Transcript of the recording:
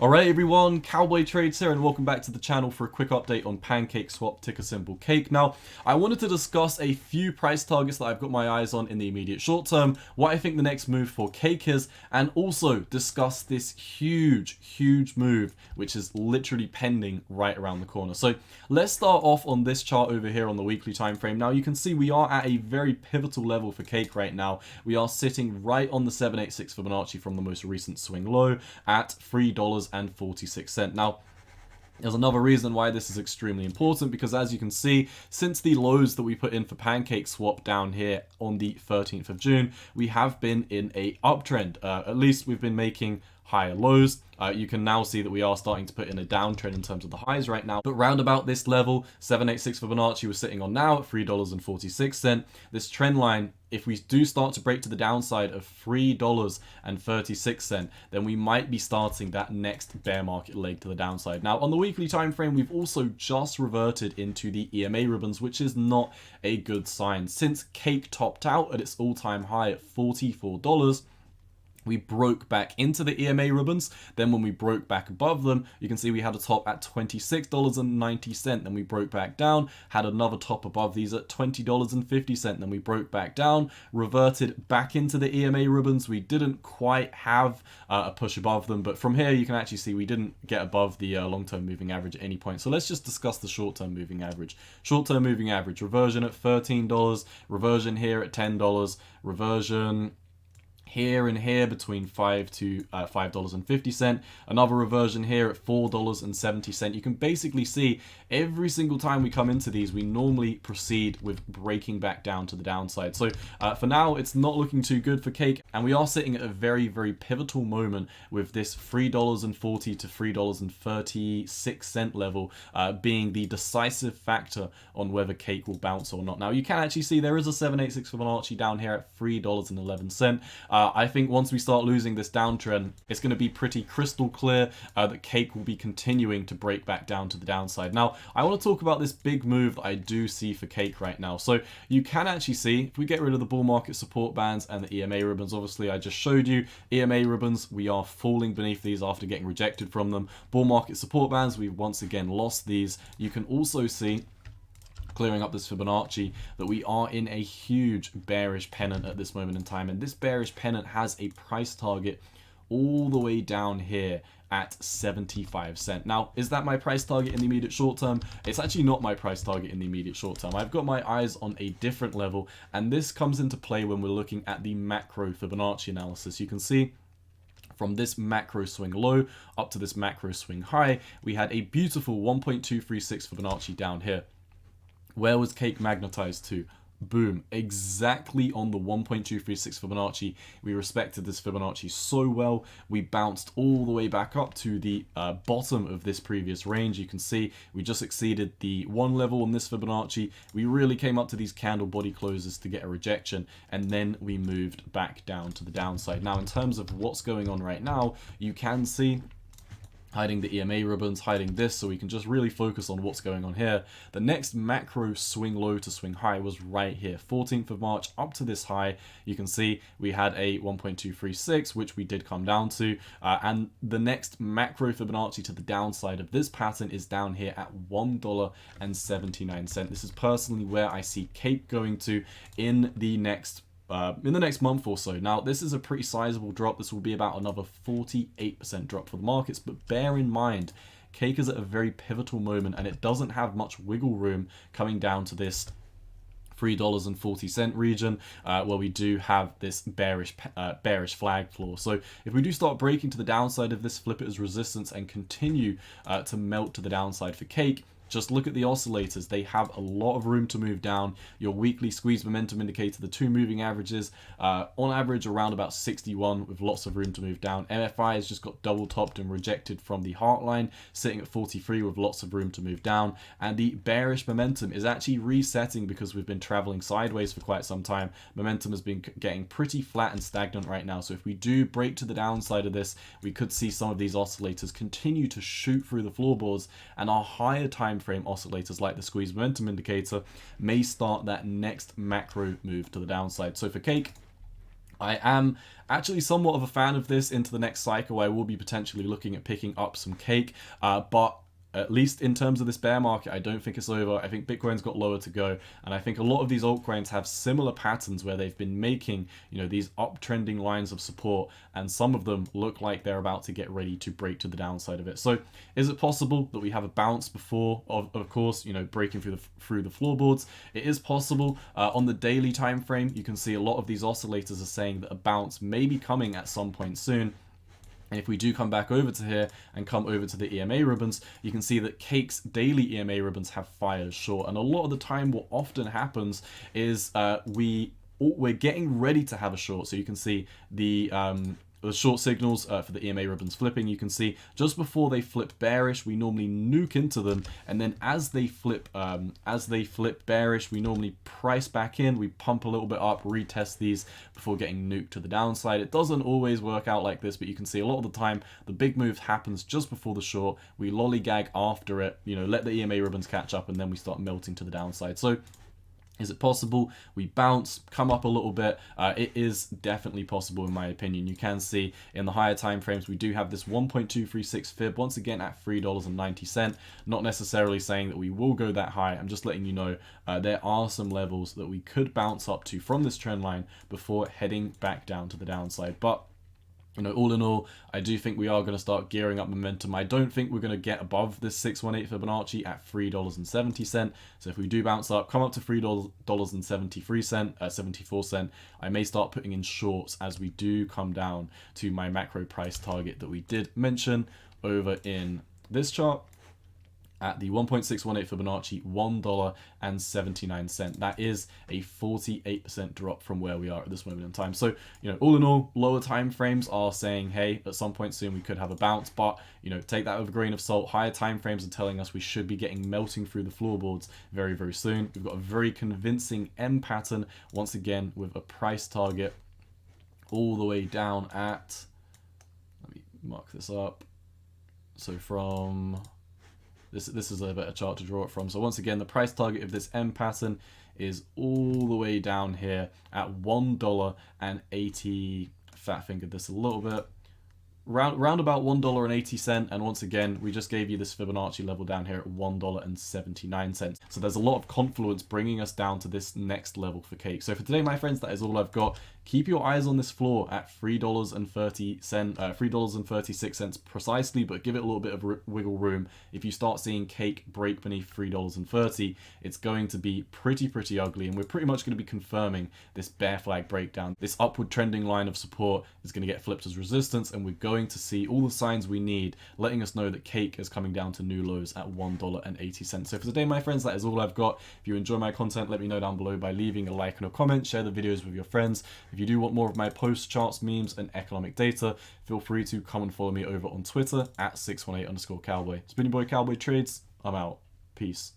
Alright everyone, Cowboy Trades here and welcome back to the channel for a quick update on PancakeSwap, ticker symbol CAKE. Now, I wanted to discuss a few price targets that I've got my eyes on in the immediate short term, what I think the next move for CAKE is, and also discuss this huge move which is literally pending right around the corner. So let's start off on this chart over here on the weekly time frame. Now you can see we are at a very pivotal level for CAKE right now. We are sitting right on the 786 Fibonacci from the most recent swing low at $3.46. Now, there's another reason why this is extremely important, because as you can see, since the lows that we put in for PancakeSwap down here on the 13th of June, we have been in a uptrend. At least we've been making higher lows. You can now see that we are starting to put in a downtrend in terms of the highs right now. But round about this level, 786 Fibonacci we're sitting on now at $3.46. This trend line, if we do start to break to the downside of $3.36, then we might be starting that next bear market leg to the downside. Now, on the weekly time frame, we've also just reverted into the EMA ribbons, which is not a good sign. Since CAKE topped out at its all-time high at $44, we broke back into the EMA ribbons. Then when we broke back above them, you can see we had a top at $26.90. Then we broke back down, had another top above these at $20.50. Then we broke back down, reverted back into the EMA ribbons. We didn't quite have a push above them, but from here you can actually see we didn't get above the long-term moving average at any point. So let's just discuss the short-term moving average. Short-term moving average, reversion at $13, reversion here at $10, reversion here and here between $5 to $5.50, another reversion here at $4.70. You can basically see every single time we come into these, we normally proceed with breaking back down to the downside. So for now, it's not looking too good for CAKE, and we are sitting at a very pivotal moment with this $3.40 to $3.36 level being the decisive factor on whether CAKE will bounce or not. Now, you can actually see there is a 786 Fibonacci down here at $3.11. I think once we start losing this downtrend, it's going to be pretty crystal clear that CAKE will be continuing to break back down to the downside. Now, I want to talk about this big move that I do see for CAKE right now. So you can actually see, if we get rid of the bull market support bands and the EMA ribbons, obviously I just showed you EMA ribbons, we are falling beneath these after getting rejected from them. Bull market support bands, we've once again lost these. You can also see, clearing up this Fibonacci, that we are in a huge bearish pennant at this moment in time, and this bearish pennant has a price target all the way down here at 75 cents. Now, is that my price target in the immediate short term? It's actually not my price target in the immediate short term. I've got my eyes on a different level, and this comes into play when we're looking at the macro Fibonacci analysis. You can see from this macro swing low up to this macro swing high, we had a beautiful 1.236 Fibonacci down here. Where was CAKE magnetized to? Boom, exactly on the 1.236 Fibonacci. We respected this Fibonacci so well. We bounced all the way back up to the bottom of this previous range. You can see we just exceeded the one level on this Fibonacci. We really came up to these candle body closes to get a rejection, and then we moved back down to the downside. Now, in terms of what's going on right now, you can see hiding the EMA ribbons, hiding this, so we can just really focus on what's going on here. The next macro swing low to swing high was right here, 14th of March up to this high. You can see we had a 1.236, which we did come down to, and the next macro Fibonacci to the downside of this pattern is down here at $1.79. This is personally where I see CAKE going to in the next month or so. Now, this is a pretty sizable drop. This will be about another 48% drop for the markets, but bear in mind, CAKE is at a very pivotal moment, and it doesn't have much wiggle room coming down to this $3.40 region where we do have this bearish flag floor. So if we do start breaking to the downside of this, flip it as resistance and continue to melt to the downside for CAKE, just look at the oscillators. They have a lot of room to move down. Your weekly squeeze momentum indicator, the two moving averages, on average around about 61 with lots of room to move down. MFI has just got double topped and rejected from the heart line, sitting at 43 with lots of room to move down. And the bearish momentum is actually resetting because we've been traveling sideways for quite some time. Momentum has been getting pretty flat and stagnant right now. So if we do break to the downside of this, we could see some of these oscillators continue to shoot through the floorboards, and our higher time frame oscillators like the squeeze momentum indicator may start that next macro move to the downside. So for CAKE, I am actually somewhat of a fan of this into the next cycle. I will be potentially looking at picking up some cake, but at least in terms of this bear market, I don't think it's over. I think Bitcoin's got lower to go, and I think a lot of these altcoins have similar patterns where they've been making, these uptrending lines of support, and some of them look like they're about to get ready to break to the downside of it. So is it possible that we have a bounce before, of course, breaking through the floorboards? It is possible. On the daily time frame, you can see a lot of these oscillators are saying that a bounce may be coming at some point soon. And if we do come back over to here and come over to the EMA ribbons, you can see that Cake's daily EMA ribbons have fired short. And a lot of the time what often happens is we're getting ready to have a short. So you can see the short signals for the EMA ribbons flipping. You can see just before they flip bearish, we normally nuke into them, and then as they flip bearish, we normally price back in, we pump a little bit up, retest these before getting nuked to the downside. It doesn't always work out like this, but you can see a lot of the time the big move happens just before the short. We lollygag after it, let the EMA ribbons catch up, and then we start melting to the downside. So is it possible we bounce, come up a little bit? It is definitely possible in my opinion. You can see in the higher time frames we do have this 1.236 fib once again at $3.90. Not necessarily saying that we will go that high. I'm just letting you know there are some levels that we could bounce up to from this trend line before heading back down to the downside. But all in all, I do think we are going to start gearing up momentum. I don't think we're going to get above this 618 Fibonacci at $3.70. So if we do bounce up, come up to $3.74, I may start putting in shorts as we do come down to my macro price target that we did mention over in this chart. At the 1.618 Fibonacci, $1.79. That is a 48% drop from where we are at this moment in time. So, all in all, lower time frames are saying, hey, at some point soon we could have a bounce, but, take that with a grain of salt. Higher time frames are telling us we should be getting melting through the floorboards very, very soon. We've got a very convincing M pattern, once again, with a price target all the way down at, let me mark this up. So from... This is a better chart to draw it from. So once again, the price target of this M pattern is all the way down here at $1.80. Fat fingered this a little bit. Round about $1.80, and once again, we just gave you this Fibonacci level down here at $1.79. So there's a lot of confluence bringing us down to this next level for Cake. So for today, my friends, that is all I've got. Keep your eyes on this floor at $3.36 precisely, but give it a little bit of wiggle room. If you start seeing Cake break beneath $3.30, it's going to be pretty ugly, and we're pretty much going to be confirming this bear flag breakdown. This upward trending line of support is going to get flipped as resistance, and we're going to see all the signs we need, letting us know that Cake is coming down to new lows at $1.80. So for today, my friends, that is all I've got. If you enjoy my content, let me know down below by leaving a like and a comment. Share the videos with your friends. If you do want more of my posts, charts, memes, and economic data, feel free to come and follow me over on Twitter at 618_cowboy. It's been your boy Cowboy Trades. I'm out. Peace.